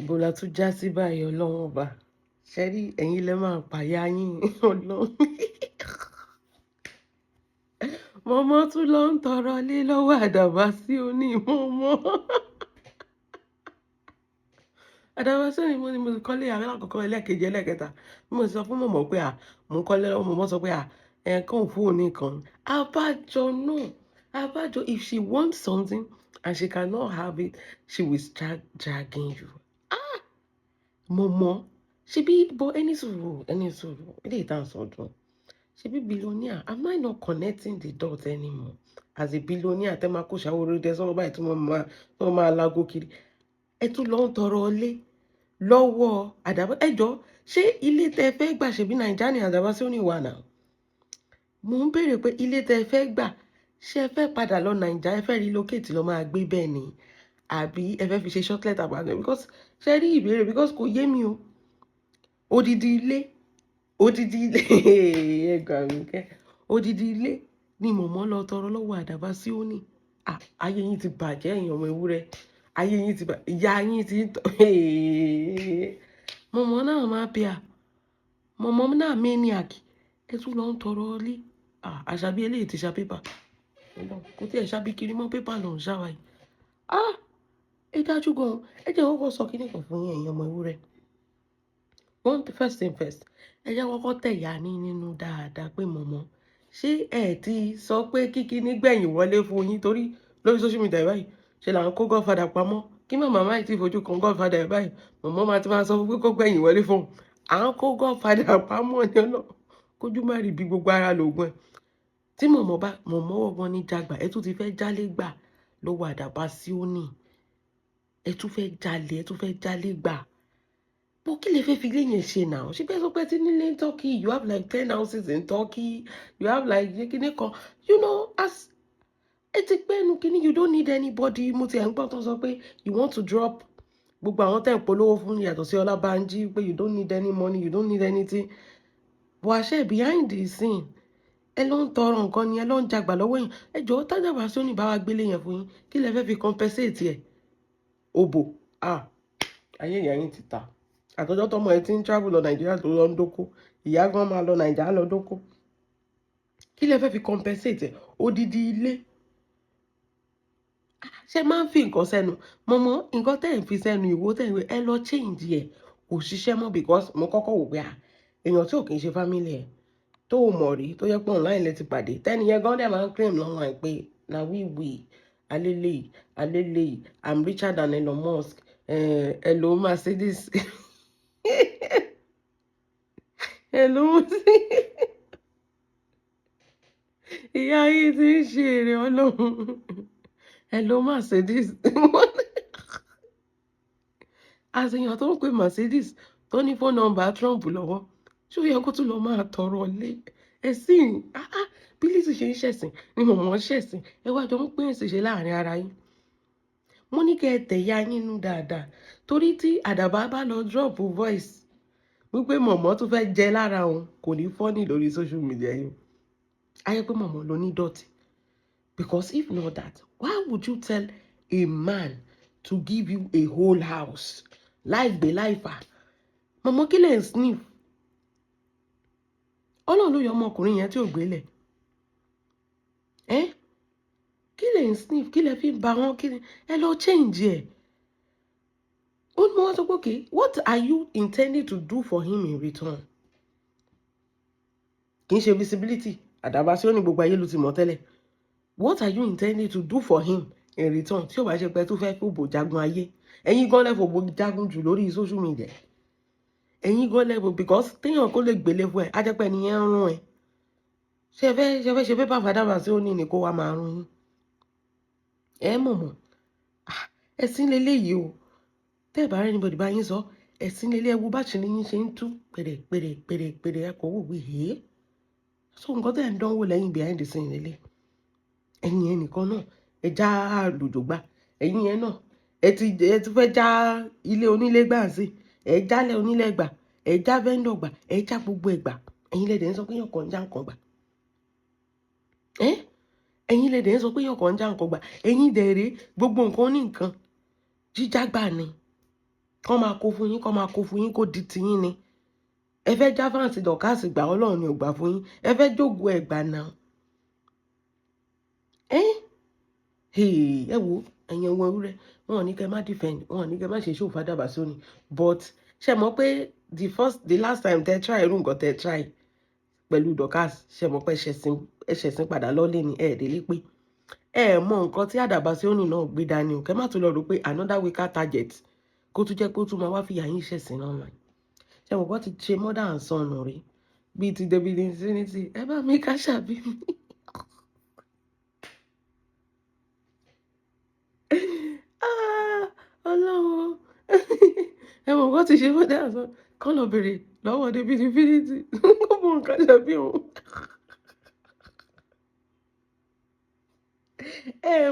Ibolatunjasi báyìí ọlọ́run ọba ṣe rí ẹ̀yin lẹ́ máa pàyà yín ọlọ́run. Momo tún lọ ń tọrọ lé lọ́wọ́ Adabasioni Momo. Adabasioni mo ní mo ti kọ́lé alákọ̀ọ́kọ́ ẹlẹ́ẹ̀kejì ẹlẹ́ẹ̀kẹta mo sọ fún Momo pé mo ń kọ́lé lọ́wọ́ Momo sọ pé ẹ̀ẹ̀kan fún òní kan abájọ náà abájọ if she wants something and she cannot have it she will start dragging you. Momo ṣebí bọ ẹni sùúrù ilé ìtàn sọdún ṣebí billionaire am I not connecting the dots anymore as a billionaire tẹ́ máa kó ṣàwòrán tẹ́ sọ́wọ́ báyìí tí wọ́n máa lago kiri ẹ tún lọ ń tọrọ ilé lọ́wọ́ àdàbọ̀ ẹjọ́ ṣé ilé tẹ́ fẹ́ gbà ṣebí Nàìjíríà ní Adabasioni wà náà mo ń béèrè pé ilé tẹ́ fẹ́ gbà ṣé ẹ fẹ́ padà lọ Nàìjíríà ẹ fẹ́ relocate lọ máa gbé bẹ́ẹ̀ ni àbí ẹ fẹ́ fi ṣe shortlet àbàdàn because ṣe rí ìbéèrè because kò yé mi o odidi ilé ẹgbà mi kẹ́ odidi ilé ni Momo lọ tọrọ lọ́wọ́ Adabasioni ayé yín ti bàjẹ́ èèyàn ọmọ ewúrẹ́ ayé yín ti bàjẹ́ ìyá yín ti ń tọ́ Momo náà máa bí Momo náà maniac ẹ tún lọ ń tọrọ lé àṣàbí eléyìí ti ṣa pépà kò tí ẹ ṣàbí kiri mọ́ pépà ló ń ṣàwà yìí ẹ dájú gan ẹ jẹ́ kọ́kọ́ sọ kíní kan fún yín ẹ̀yin ọmọ ewúrẹ́ first thing first ẹ jẹ́ kọ́kọ́ tẹ̀yà ní nínú dáadáa pé Momo ṣé ẹ ti sọ pé kíkí nígbẹ̀yìn wọlé fún yín torí lórí social media báyìí ṣe là ń kó godfather pamọ́ kí màmá máa ti fojú kan godfather báyìí Momo máa ti máa sọ pé kó gbẹ̀yìn wọlé fún un à ń kó godfather pamọ́ ní ọ̀nà kójú má rí bí gbogbo ara lògùn ẹ̀ tí Momo wọ́gbọ́n ní jágbà ẹ tún ti fẹ́ jálé gbà lọ́wọ́ Adabasioni ẹ tún fẹ́ jálé gbà bó kí lè fẹ́ fi lé yẹn ṣe náà ṣé bẹ́ẹ̀ sọ pé tí nílé ní Turkey you have like 10 houses in Turkey you have like kíní kan you know as ẹ ti pẹ́nu kíní you don't need anybody mo ti ẹ̀ ń gbọ́ tó sọ pé you want to drop gbogbo àwọn tẹ̀ ń polówó fún yàtọ̀ sí Ọlábánjí pé you don't need any money you don't need anything but àṣẹ behind the scene ẹ ló ń tọrọ nǹkan ni ẹ ló ń jagbà lọ́wọ́ yẹn ẹ jọ̀ọ́ t'Adabasioni bá wa gbélé yẹn fún yín kí lẹ fẹ́ fi compensate ẹ̀ òbò ayé ìyá yín ti ta àtọjọ́ tọmọ ẹ ti ń travel lọ Nàìjíríà tó lọ ń dóko ìyá gan máa lọ Nàìjíríà lọ dóko kí lẹ fẹ́ fi compensate ẹ̀ odidi ilé ṣe máa ń fi nǹkan sẹ́nu Momo nǹkan tẹ́ ẹ̀ ń fi sẹ́nu ìwó tẹ́ ẹ lọ change ẹ̀ kò ṣiṣẹ́ mọ́ because mo kọ́kọ́ wò pé èèyàn tí ò kì í ṣe family ẹ̀ tó o mọ̀ rí tó yẹ pé online lẹ ti pàdé tẹ́ni yẹn gan dẹ̀ máa ń claim lọ́wọ́ ẹ̀ pé na we alele I'm richer than Elon Musk hello Mercedes hello ìyá yìí ti ń ṣe èrè ọlọ́run hello Mercedes àṣeyàn tó ń pè Mercedes tó ní phone number Trump lọ́wọ́ ṣó yẹ kó tún lọ máa tọrọ lé ẹ̀sìn bí Lizzy ṣe ń ṣẹ̀sìn ni Momo ṣẹ̀sìn ẹ wá jọ ń pín ẹ̀sìn ṣe láàrin ara yín mo ní kẹ́ ẹ tẹ̀yà yín nú dáadáa torí tí Àdàbà bá lọ drop voice wípé Momo tún fẹ́ jẹ lára òun kò ní fọ́nì lórí social media yìí ayé pé Momo ló ní dọ̀tí because if not that why would you tell a man to give you a whole house láì gbé láì fà Momo kí lẹ̀ ń sniff Ọlọ́run ló yọ ọmọkùnrin yẹn tí ò gbélé kí lẹ̀ ń sniff kí lẹ̀ fi ń ba wọn kí ẹ lọ change ẹ̀ ó ní wọ́n sọ pé okay what are you intending to do for him in return kì í ṣe visibility Adabasioni gbogbo ayé ló ti mọ̀ tẹ́lẹ̀ what are you intending to do for him in return tí ó bá ṣe pé tó fẹ́ fòbò jagun ayé ẹ̀yin gan lẹ fòbò jagun jù lórí social media ẹ̀yin gan lẹ fò because téèyàn kó lè gbélé fún ẹ á jẹ́ pé ẹni yẹn ń rún ẹ ṣe fẹ́ ṣe pépà f'Adabasioni ni kó wá máa rún yín Momo ẹ̀sìn lélẹ́yìí o tẹ́ ẹ̀ bá rẹ́ anybody bá yín sọ ẹ̀sìn lélẹ́ ẹwu bá ṣe ní yín ṣe ń tú pèrè ẹ̀kọ́ wò wí so nǹkan tẹ́ ẹ̀ ń dánwò lẹ́yìn behind the scene lélẹ́ ẹ̀yin yẹn nìkan náà ẹ já lòjò gbà ẹ̀yin yẹn náà ẹ ti fẹ́ já ilé onílé gbà sí ẹ jálẹ̀ onílé gbà ẹ já vendor gbà ẹ já gbogbo ẹ̀ gbà ẹ̀yin lẹ́dẹ̀ ń sọ pé yọ̀kan já nǹkan gbà ẹ̀yin lẹ́dẹ̀ ń sọ pé yọ̀kan já nǹkan gbà ẹ̀yin dẹ̀rẹ̀ gbogbo nǹkan ní nǹkan jíjá gbà ni kọ́ máa kó fún yín, kọ́ máa kó fún yín kó di tiyín ni. Ẹ fẹ́ já fáǹsì dọ̀kásì gbà, Ọlọ́run ni ò gbà fún yín. Ẹ fẹ́ jógo ẹ̀gbà náà. Ẹ wo ẹ̀yin ọmọ ewúrẹ́, wọn ò ní kẹ́ má defend, wọn ò ní kẹ́ má ṣe ṣòfò Adabasioni, but ṣe mọ̀ pé the last time tẹ́ try irú nǹkan tẹ́ try pẹ̀lú dọ̀kásì, ṣe mọ̀ pé ẹ̀ṣẹ̀sìn padà lọ́lé ni délé pé mọ nǹkan tí Adabasioni náà gbé dání o, kẹ́ má tún lọ rò pé another weaker target kó tún jẹ́ pé ó tún máa wá fìyà yín ṣẹ̀sìn náà náà. Ṣe mọ̀ pé ti ṣe mother and son rí bíi ti David Infinity, ẹ bá mi ká ṣàbí mi. Ọlọ́run ẹ mọ̀ nǹkan ti ṣe mother and son, kọ́ lọ bèrè lọ́wọ́ David Infinity kó mọ nǹkan ṣàbí òun.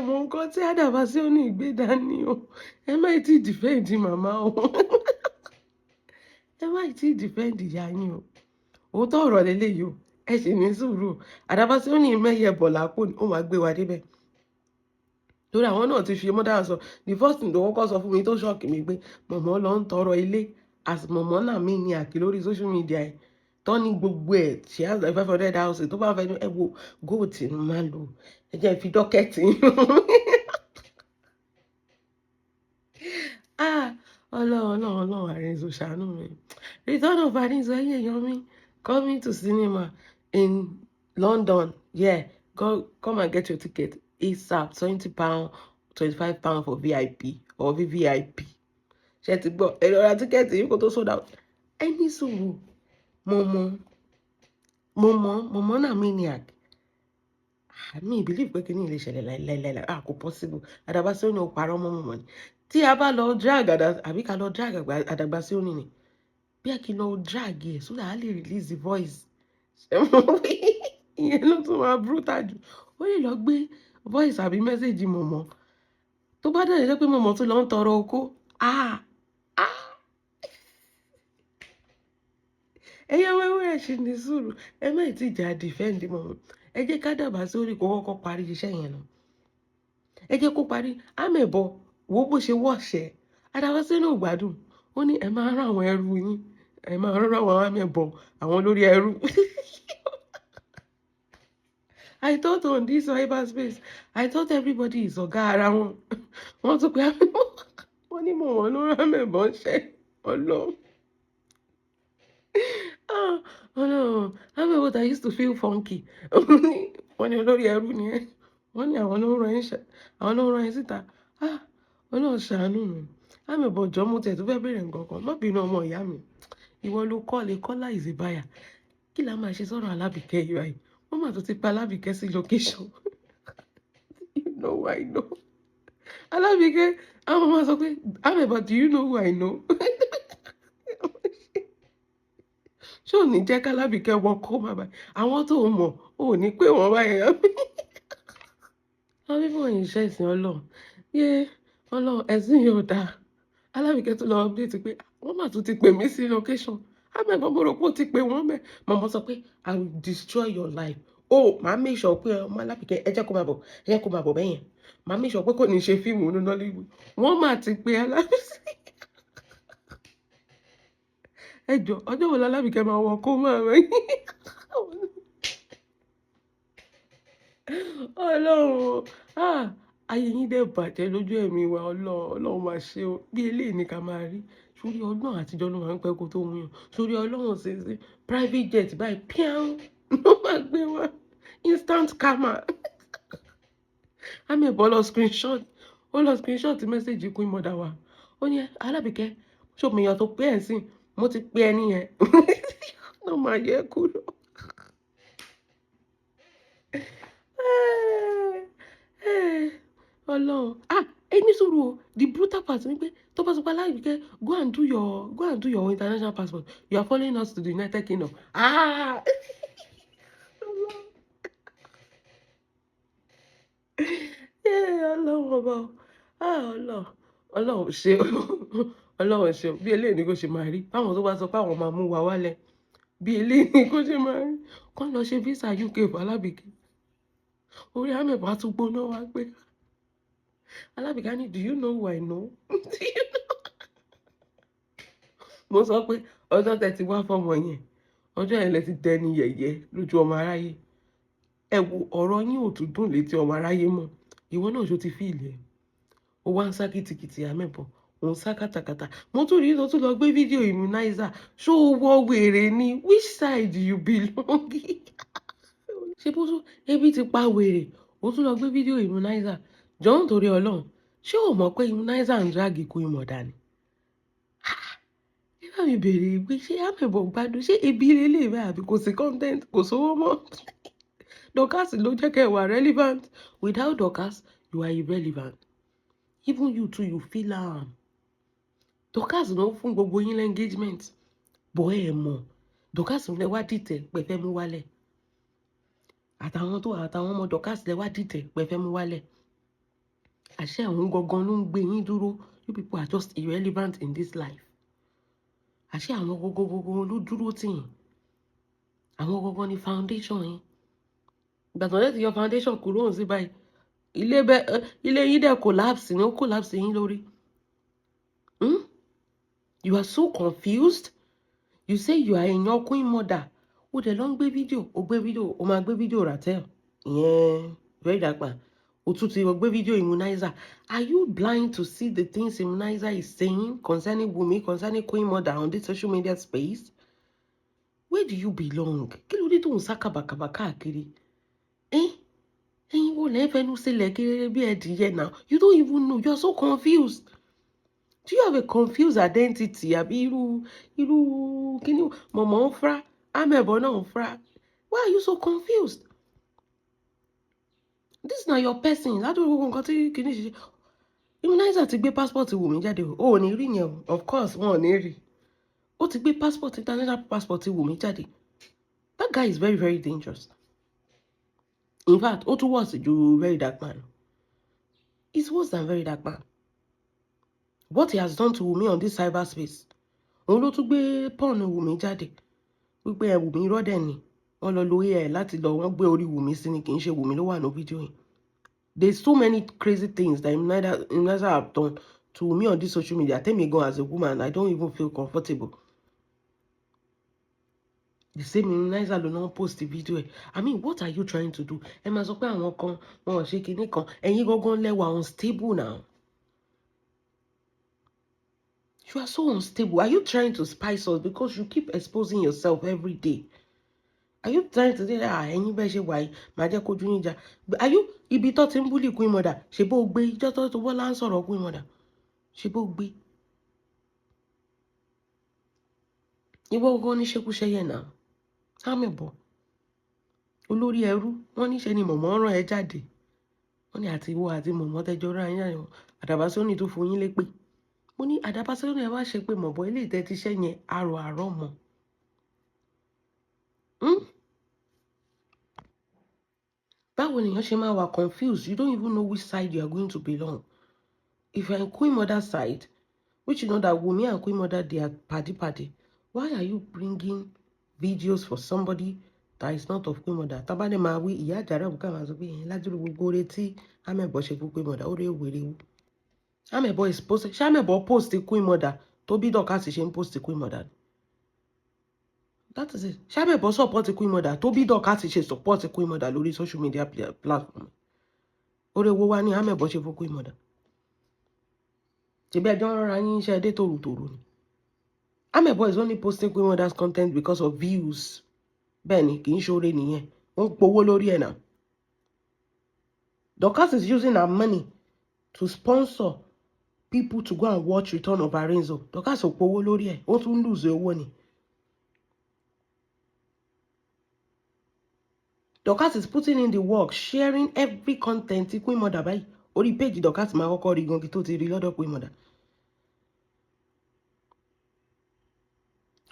Mọ nǹkan tí Adabasioni gbé dání o, ẹ má tí defend màmá o. Ẹ má tí defend ìyá yín o. Òótọ́ ọ̀rọ̀ lélẹ́yìí o, ẹ sì ní sùúrù o. Adabasioni mẹ́yẹ bọ̀ lápò ni ó máa gbé wa débẹ̀. Torí àwọn náà ti fi mother and son. The first thing tó kọ́kọ́ sọ fún mi tó ṣọ́ọ̀kì mi pé Momo lọ ń tọrọ ilé as Momo náà mí ní àkì lórí social media ẹ̀ tó ní gbogbo ẹ̀ she has like 500,000 tó bá fẹ́ ẹ wo gold ní máa lò ẹ jẹ́ fi dọ́kẹ́tì. Ọlọ́run Arinzo ṣàánú mi. Return of Arinzo ẹ̀yìn èèyàn mi coming to cinema in London. Yeah, come and get your ticket. ASAP, £20, £25 for VIP or VVIP. Ṣé ti gbọ́ ẹ lọ ra tíkẹ́ẹ̀tì yìí kó tó sold out. Ẹni sùúrù Momo náà maniac. Mi believe pé kíní lè ṣẹlẹ̀ láìláìláì kò possible. Adabasioni ò parọ́ mọ́ Momo ni. Tí a bá lọ drag àbí ká lọ drag Adabasioni ni bí a kì í lọ drag ẹ̀ so that a lè release the voice. Ìyẹn ló tún máa brutal jù. Ó lè lọ gbé voice àbí message Momo tó bá dẹ̀ jẹ́ pé Momo tó lọ ń tọrọ okó. Ẹ̀yin ọmọ ewúrẹ́ ṣì ní sùúrù, ẹ má tí jà defend Momo. Ẹ jẹ́ ká Adabasioni kó kọ́kọ́ parí iṣẹ́ yẹn náà. Ẹ jẹ́ kó parí àmẹ̀bọ wo bó ṣe wọ̀ṣẹ̀. Adabasioni ò gbádùn. Ó ní ẹ máa rán àwọn ẹrú yín, ẹ máa rán àwọn àmẹ̀bọ àwọn lórí ẹrú. I thought on this cyberspace, I thought everybody is ọ̀gá ara wọn. Wọ́n tún pé wọ́n ní Momo ló rán àmẹ̀bọ ṣẹ́ Ọlọ́run. Ọlọ́run, àmẹ̀bọ that used to feel funky. Wọ́n ní olórí ẹrú ni ẹ́. Wọ́n ní àwọn ló ń rán ẹ síta. Ọlọ́run ṣàánú mi. Àmẹ̀bọ jọ mo tẹ̀ tó fẹ́ bẹ̀rẹ̀ nǹkan kan. Má bínú ọmọ ìyá mi. Ìwọ ló kọ́lá ìzìbáyà. Kí la máa ṣe sọ̀rọ̀ Alábìkẹ́ yìí báyìí? Wọ́n máa tún ti pa Alábìkẹ́ sí location. You know who I know. Alábìkẹ́, àwọn ọmọ sọ pé àmẹ̀bọ, do you know who I know? Ṣé ò ní jẹ́ kálábìkẹ́ wọn kó bàbá àwọn tó mọ̀ ò ní pé wọ́n bá yẹn. Wọ́n bí wọ́n yìí ṣe ìsìn Ọlọ́run. Ọlọ́run ẹ̀sìn yóò dáa. Alábìkẹ́ tó lọ update pé wọ́n mà tún ti pè mí sí location. Àmẹ̀bọ mo rò pé ó ti pè wọ́n mẹ́. Momo sọ pé I will destroy your life. Màá make sure pé ọmọ Alábìkẹ́ ẹ jẹ́ kó máa bọ̀ bẹ́yẹn. Màá make sure pé kò ní ṣe fíìmù nínú Nollywood. Wọ́n mà ti pè Alábìkẹ́. Ẹjọ́ ọjọ́ wo l'Alábìkẹ́ máa wọ kó máa rẹ̀? Ọlọ́run ayé yín dẹ̀ bàjẹ́ lójú ẹ̀mí wa. Ọlọ́run máa ṣe o bí eléyìí ní ká máa rí. Sórí ọgbọ́n àtijọ́ ló máa ń pẹ́ kó tó wúyàn. Sórí Ọlọ́run ṣe private jet báyìí píán ló máa gbé wá instant karma. Àmẹ̀bọ lọ screenshot message Queen Mother wa. Ó ní Alábìkẹ́ ṣòmìyàn tó pé ẹ̀ sìn mo ti pé ẹni yẹn ló máa yẹ kúrò. Ọlọ́run ẹni sùúrù o. The brutal part ni pé tó bá sọ pé Alábìkẹ́ go and do your international passport, you are following us to the United Kingdom. Ọlọ́run ọba Ọlọ́run ṣe Ọlọ́run ṣe bí eléyìí ni kò ṣe máa rí. Báwọn tó bá sọ pé àwọn máa mú wa wálẹ̀ bí eléyìí ni kò ṣe máa rí. Kọ́ lọ ṣe visa UK fún Alábìkẹ́. Orí àmẹ̀bọ á tún gbóná wá pé Alábìkẹ́ ní do you know who I know? mo sọ pé ọjọ́ tẹ́ ti wá fọ́mọ yẹn ọjọ́ yẹn lẹ ti dẹni yẹ̀yẹ́ lójú ọmọ aráyé. Ẹ wo ọ̀rọ̀ yín ò tún dùn létí ọmọ aráyé mọ́. Ìwọ náà ṣó ti fíìlì ẹ̀. Ó wá ń sá kìtìkìtì àmẹ́bọ̀, òun sá kàtàkàtà. Mo tún rí tó tún lọ gbé fídíò immunizer. Ṣó wọ wèrè ni? Which side you belong? Ṣé bó tún ebi ti pa wèrè? Ó tún lọ gbé fídíò immunizer. Jọ̀ọ́ nítorí Ọlọ́run, ṣé o mọ̀ pé immunizer ń drag ikú ìmọ̀dà ni? Ẹ bá mi bèrè pé ṣé àmẹ́bọ̀ gbádùn? Ṣé ebi lélẹ̀ bá àbí kò sí content, kò sówó mọ́? Dorcas ló jẹ́ kẹ́ wà relevant. Without Dorcas, you are irrelevant. Even you too, you feel am. Dorcas ló fún gbogbo yín engagement. Bọ́ ẹ mọ̀, Dorcas lẹ wá dìtẹ̀ pẹ̀fẹ́ mú wálẹ̀. Àtàwọn ọmọ Dorcas lẹ wá dìtẹ̀ pẹ̀fẹ́ mú wálẹ̀. Àṣẹ àwọn gangan ló ń gbé yín dúró. You people are just irrelevant in this life. Àṣẹ àwọn gangan ló dúró tì yín. Àwọn gangan ni foundation yín. Ìgbà tó lẹ́tì yọ foundation kúrò ń sí báyìí. Ilé yín dẹ̀ collapse ni ó collapse yín lórí. You are so confused. You say you are in your queen mother. Ó dẹ̀ lọ ń gbé fídíò, ó máa gbé fídíò Ratel. Ìyẹn very dark man. Ó tún ti gbé fídíò immunizer. Are you blind to see the things immunizer is saying concerning Wunmi, concerning queen mother on this social media space? Where do you belong? Kí ló dé tó ń sá kàbàkàbà káàkiri? Ẹ̀yin wo lẹ fẹnu sílẹ̀ kiri bí ẹdìyẹ now? You don't even know. You are so confused. Do you have a confused identity? Àbí irú kíni Momo ń fra, àmẹ́bọ̀ náà ń fra. Why are you so confused? This is not your person. Ládùúgbò gbogbo nǹkan tí kíni ṣe. Immunizer ti gbé passport Wunmi jáde o. Ò ní rí yẹn o. Of course, wọn ò ní rí. Ó ti gbé passport, international passport Wunmi jáde. That guy is very, very dangerous. In fact, ó tún worse ju very dark man. It's worse than very dark man. What he has done to Wunmi on this cyberspace. Òun ló tún gbé porn Wunmi jáde. Wípé Wunmi rọ́dẹ̀ ni. Wọ́n lọ lo AI láti lọ wọ́n gbé orí Wunmi sí ni kì í ṣe Wunmi ló wà ní fídíò yìí. There's so many crazy things that immunizer have done to Wunmi on this social media. Tell me go as a woman, I don't even feel comfortable. The same immunizer ló náà post the video. I mean, what are you trying to do? Ẹ máa sọ pé àwọn kan wọn ò ṣe kinní kan. Ẹ̀yin gangan lẹ́wà unstable now. You are so unstable. Are you trying to spice us because you keep exposing yourself every day? Are you trying to say that ẹ̀yin bẹ́ẹ̀ ṣe wà yìí máa jẹ́ kójú yín jà? Are you ibi tó ti ń bully queen mother? Ṣé bó gbé ìjọ tó Bọ́lá ń sọ̀rọ̀ queen mother? Ṣé bó gbé? Ìwọ gan ní ṣekúṣe yẹn náà. Àmẹ́bọ̀. Olórí ẹrú wọ́n níṣe ni Momo rán ẹ jáde. Wọ́n ní àti ìwọ àti Momo tẹjọ́ rán yín jáde. Adabasioni tó fún yín lépè. Mo ní Adabasioni ẹ wá ṣe pé mọ̀bọ́ ilé ìtẹ́ ti ṣẹ́ yẹn àrọ̀ mọ́. Báwo nìyẹn ṣe máa wà confused? You don't even know which side you are going to belong. If you are in Queen Mother side, which you know that Wunmi and Queen Mother, they are paddy, why are you bringing videos for somebody that is not of Queen Mother? Tabade ma wí ìyá àjàrà òkú àwọn àzọ pé yẹn lájú gbogbo oore tí àmẹ́bọ̀ ṣe fún Queen Mother, ó rí wèrè wú. Àmẹ́bọ̀ is post, ṣé àmẹ́bọ̀ post Queen Mother tó bí Dorcas ṣe ń post Queen Mother? That is it. Ṣé àmẹ́bọ̀ support Queen Mother tó bí Dorcas ṣe support Queen Mother lórí social media platform? Ó rí owó wá ní àmẹ́bọ̀ ṣe fún Queen Mother. Ṣebí ẹjọ́ rọra yín iṣẹ́ dé tòrutòru ni. Àmẹ́bọ̀ is only posting Queen Mother's content because of views. Bẹ́ẹ̀ni, kì í ṣoore nìyẹn. Ó ń powó lórí ẹ̀ náà. Dorcas is using her money to sponsor people to go and watch Return of Arenzo. Dorcas ò powó lórí ẹ̀. Ó tún lose owó ni. Dorcas is putting in the work, sharing every content tí Queen Mother báyìí. Orí page Dorcas máa kọ́kọ́ rí gan kí tó ti rí lọ́dọ̀ Queen Mother.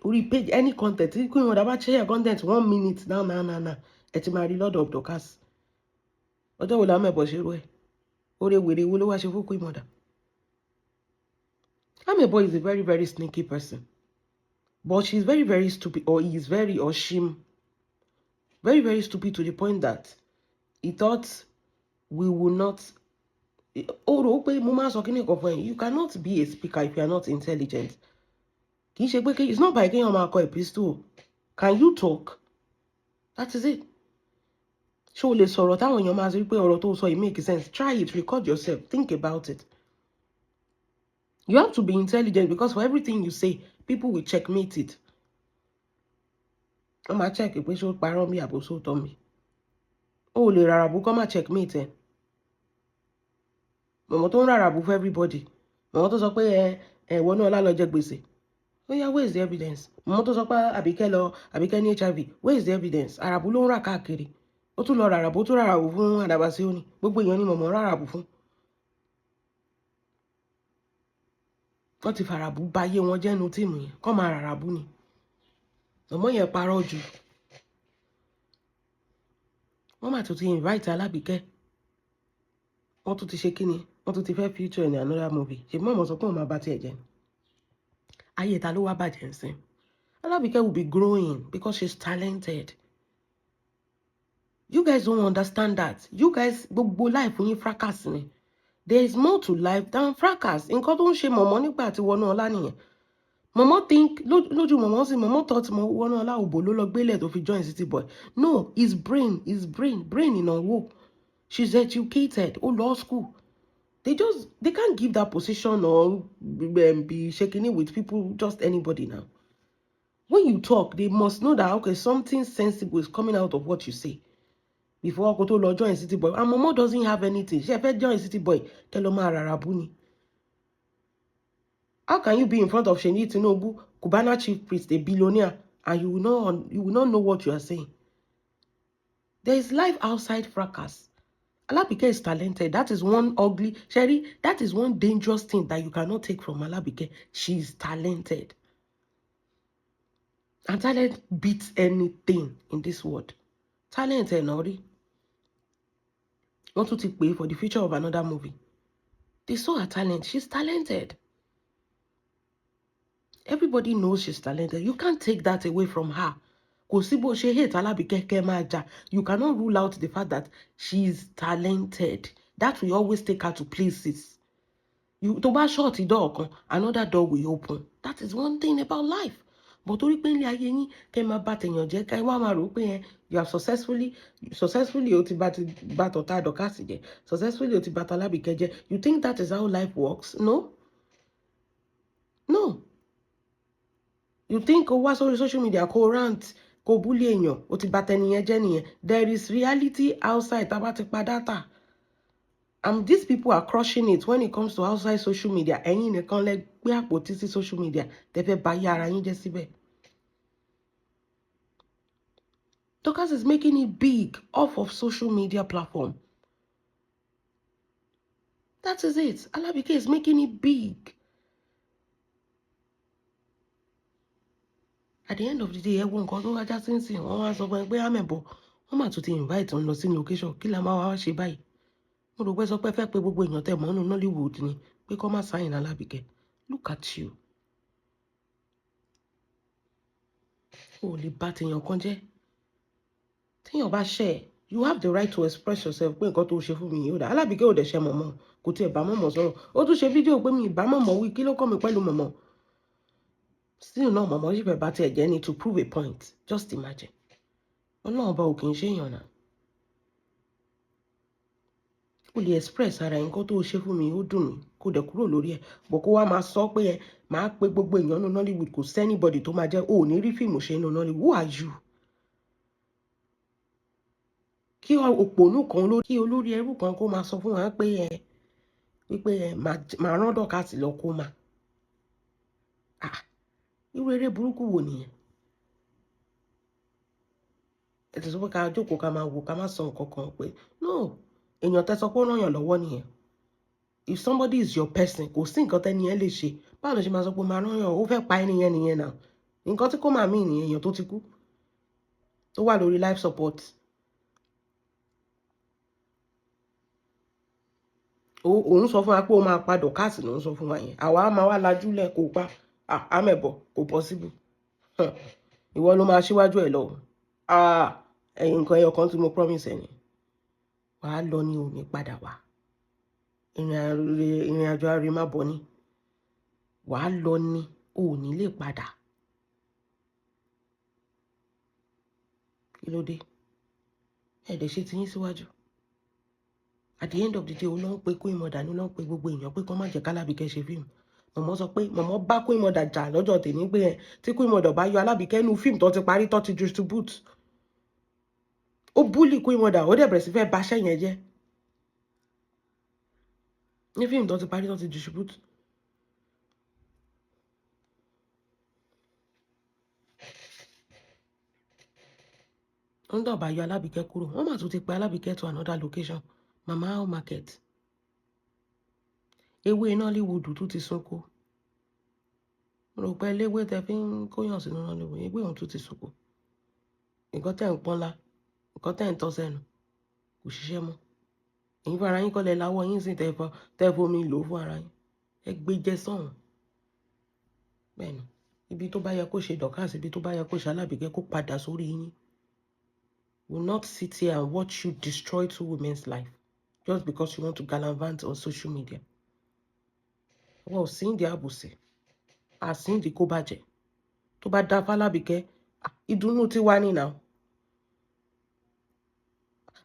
Orí page any content tí Queen Mother bá share content 1 minute now. Ẹ ti máa rí lọ́dọ̀ Dorcas. Ọjọ́ wo la mẹ́bọ̀ ṣe rú ẹ̀? Orí wèrè wo ló wá ṣe fún Queen Mother? Amebo is a very, very sneaky person. But she's very, very stupid, or he is very, or she very, very stupid to the point that he thought we will not. You cannot be a speaker if you are not intelligent. It's not by kéèyàn máa kọ epistle. Can you talk? That is it. Ṣé o lè sọ̀rọ̀ táwọn èèyàn máa sọ pé ọ̀rọ̀ tó sọ it make sense? Try it, record yourself, think about it. You have to be intelligent because for everything you say, people will checkmate it. Wọ́n máa check pé ṣé ó parọ́ bí àbò sóòótọ́ mi. O lè ràràbù kọ́ máa checkmate ẹ̀. Mọ̀mọ́ tó ń ràràbù for everybody. Mọ̀mọ́ tó sọ pé ẹ̀wọ́ náà lálọ́ jẹ gbèsè. Oh yeah, where is the evidence? Mọ̀mọ́ tó sọ pé Àbíkẹ́ ní HIV. Where is the evidence? Àràbù ló ń rà káàkiri. Ó tún lọ ràràbù, ó tún ràràbù fún Adabasioni. Gbogbo èèyàn ni mọ̀mọ́ ràràbù fún. Wọ́n ti fàràbù báyé wọn jẹ́nu tíìmù yẹn. Kọ́ máa ràràbù ni. Mọ̀mọ́ yẹn parọ́ jù. Wọ́n máa tún ti invite Alábìkẹ́. Wọ́n tún ti ṣe kíni? Wọ́n tún ti fẹ́ feature in another movie. Ṣé mọ̀mọ́ sọ pé òun máa bá tiẹ̀ jẹ́ ni? Ayé ta ló wá bàjẹ́ ńsìn? Alábìkẹ́ will be growing because she's talented. You guys don't understand that. You guys, gbogbo life yín fracas ni. There is more to life than fracas. Nǹkan tó ń ṣe mọ̀mọ́ nígbà tí wọnú ọlá nìyẹn. Mọ̀mọ́ think, lójú mọ̀mọ́ sí, mọ̀mọ́ thought wọnú ọlá òbò ló lọ gbélé tó fi join City Boy. No, his brain in Owo. She's educated, ó law school. They can't give that position or be shaking it with people, just anybody now. When you talk, they must know that, okay, something sensible is coming out of what you say. Before I go to join City Boy. And Momo doesn't have anything. She ever join City Boy. Keloma Rarabuni. How can you be in front of Sheni Tinubu, Cubana chief priest, a billionaire, and you will not know what you are saying? There is life outside fracas. Alabike is talented. That is one ugly, Sherry, that is one dangerous thing that you cannot take from Alabike. She is talented. And talent beats anything in this world. Talent, Nori. Want to pay for the future of another movie. They saw her talent. She's talented. Everybody knows she's talented. You can't take that away from her. You cannot rule out the fact that she's talented. That will always take her to places. You to buy short door, another door will open. That is one thing about life. But you have successfully you think that is how life works? No. No. You think what's on social media rant, bully there is reality outside data. And these people are crushing it when it comes to outside social media. Social media. Dorcas is making it big off of social media platform. That is it. Alabike is making it big. At the end of the day, everyone can go just sing. One was over where I'm able. I'm about to invite on the location. Kill my she buy. No, the West of perfect people going your time on Nollywood. We come and sign Alabike. Look at you. Holy bat in your country. Think about share. You have the right to express yourself. When God to share for me, you Alabike o de share Momo. Go to ba Momo so. O to share video pe mi ba Momo wi kilo come pẹ̀lú Momo. Still no Momo you be battle again to prove a point. Just imagine. Ọlọ́run bá òkè ṣe yan na. O lè express ara nǹkan tó ṣe fún mi ó dùn mí kó dẹ̀ kúrò lórí ẹ̀. Bó kó wá máa sọ pé máa pé gbogbo èèyàn no Nollywood kò sí anybody tó máa jẹ́ o ní rí fíìmù ṣe no Nollywood. Who are you? Kí òpònú kan olórí ẹrú kan kó máa sọ fún wa pé wípé máa rán Dorcas lọ kó máa. Irú eré burúkú wo nìyẹn? Ẹ ti sọ pé ká jókòó ká máa wò ká máa sọ nǹkan kan pé no èèyàn tẹ́ sọ pé ó ràn yàn lọ́wọ́ nìyẹn. If somebody is your person kò sí nǹkan tẹ́ni yẹn lè ṣe báwo ló ṣe máa sọ pé máa ràn yàn ó fẹ́ pa ẹni yẹn nìyẹn náà. Nǹkan tí kò máa mí nìyẹn èèyàn tó ti kú tó wà lórí life support. Òun sọ fún wa pé ó máa pa Dorcas ló ń sọ fún wa yẹn. Àwa máa wá lajúlẹ̀ kó pa àmẹ̀bọ̀ kò possible. Ìwọ ló máa ṣíwájú ẹ̀ lọ. Ẹ̀yin nǹkan ẹyọ kan tí mo promise ẹ̀ ni. Wàá lọ ní òní padà wá. Ìrìn àjò àrè má bọ̀ ni. Wàá lọ ní ò ní lè padà. Kí ló dé? Ẹ̀dẹ̀ ṣe ti yín síwájú. At the end of the day, ó lọ ń pe Queen Mother ní ló ń pe gbogbo èèyàn pé kó má jẹ́ k'Alábìkẹ́ ṣe fíìmù. Momo sọ pé Momo bá Queen Mother jà lọ́jọ́ tèmi pé ẹ tí Queen Mother bá yọ Alábìkẹ́ nínú fíìmù tó ti parí tó ti distribute. Ó bully Queen Mother, ó dẹ̀ bẹ̀rẹ̀ sí fẹ́ bà iṣẹ́ yẹn jẹ́. Ní fíìmù tó ti parí tó ti distribute. Wọ́n dọ̀ bá yọ Alábìkẹ́ kúrò. Wọ́n mà tún ti pe Alábìkẹ́ to another location. Mama How Market. Ewé Nollywood tún ti sunko. Mo rò pé eléwé tẹ fi ń kóyàn sínú Nollywood. Ewé òun tún ti sunko. Nǹkan tẹ́ ń pọ́nlá, nǹkan tẹ́ ń tọ́ sẹ́nu, kò ṣiṣẹ́ mọ́. Ẹ̀yin fún ara yín kọ́lẹ̀ láwọ́ yín sì tẹ́ fomi lò fún ara yín. Ẹ gbé jẹ sọ́hùn. Bẹ́ẹ̀ni, ibi tó bá yẹ kó ṣe Dorcas, ibi tó bá yẹ kó ṣe Alábìkẹ́ kó padà sórí yín. Will not sit here and watch you destroy 2 women's life just because you want to gallivant on social media. Well, seeing the àbòsí, seeing the kó bàjẹ́. Tó bá dá f'Alábìkẹ́, ìdùnnú ti wá ní now.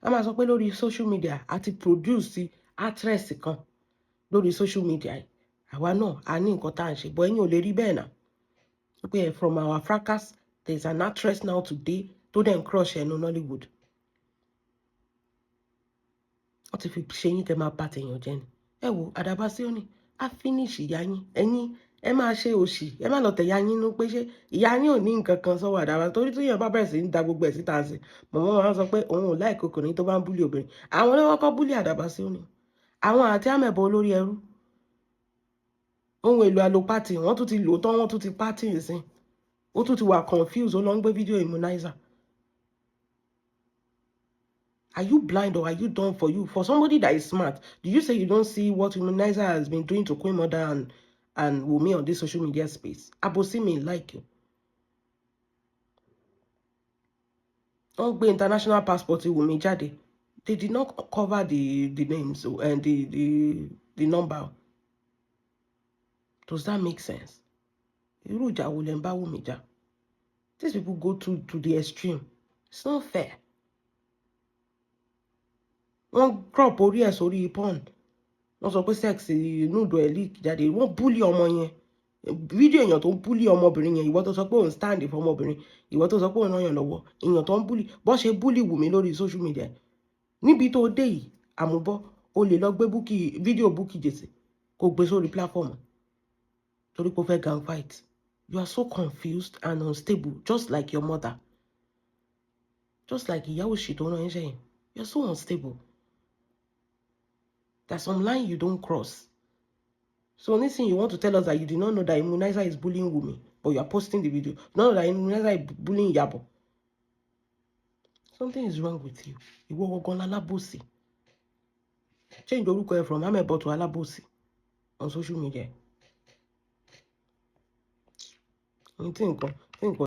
A máa sọ pé lórí social media àti produce actress kan lórí social media. Àwa náà a ní nǹkan tá à ń ṣe, but ẹ̀yin ò lè rí bẹ́ẹ̀ náà. Pé from our fracas, there's an actress now today tó dẹ̀ ń crush ẹnu Nollywood. Wọ́n ti fi ṣe yín tẹ́ máa bá tèèyàn jẹ́ ni. Ẹ wo Adabasioni, a finish ìyá yín. Ẹ̀yin ẹ máa ṣe òṣì. Ẹ má lọ tẹ̀yà yín nú pé ṣé ìyá yín ò ní nǹkan kan sọ́wọ́ Adaba. Torí tí èèyàn bá bẹ̀rẹ̀ sí ń da gbogbo ẹ̀ síta sí. Momo máa ń sọ pé òun ò like ọkùnrin tó bá ń bully obìnrin. Àwọn ló kọ́kọ́ bully Adabasioni. Àwọn àti àmẹ̀bọ olórí ẹrú. Ohun èlò àlòpàtì wọ́n tún ti lò tán, wọ́n tún ti pàtì ìsìn. Ó tún ti wà confused, ó lọ ń gbé fídíò immunizer. Are you blind or are you dumb for you? For somebody that is smart, do you say you don't see what immunizer has been doing to Queen Mother and Wunmi on this social media space? Abosimi like you. Wọ́n gbé international passport Wunmi jáde. They did not cover the names and the number. Does that make sense? Irú ìjà wo lẹ ń bá Wunmi jà? These people go to the extreme. It's not fair. Wọ́n crop orí ẹ̀ sórí porn. Wọ́n sọ pé sex nudo ẹ̀ leak jáde. Wọ́n bully ọmọ yẹn. Fídíò èèyàn tó ń bully ọmọbìnrin yẹn, ìwọ tó sọ pé òun stand for ọmọbìnrin, ìwọ tó sọ pé òun ràn yàn lọ́wọ́, èèyàn tó ń bully, bó ṣe bully Wunmi lórí social media. Níbi tó dé yìí, àmúbọ́, o lè lọ gbé fídíò Bukky Jesse kó gbé sórí platform. Torí pé ó fẹ́ gang fight. You are so confused and unstable, just like your mother. Just like ìyá òṣì tó rán yín sẹ́yìn. You are so unstable. There's some line you don't cross. So anything you want to tell us that you did not know that immunizer is bullying Wunmi, but you are posting the video. No, that immunizer is bullying Yabo. Something is wrong with you. Ìwọ gangan lálábòsí. Change orúkọ ẹ from Amebo to Alábòsí on social media. Think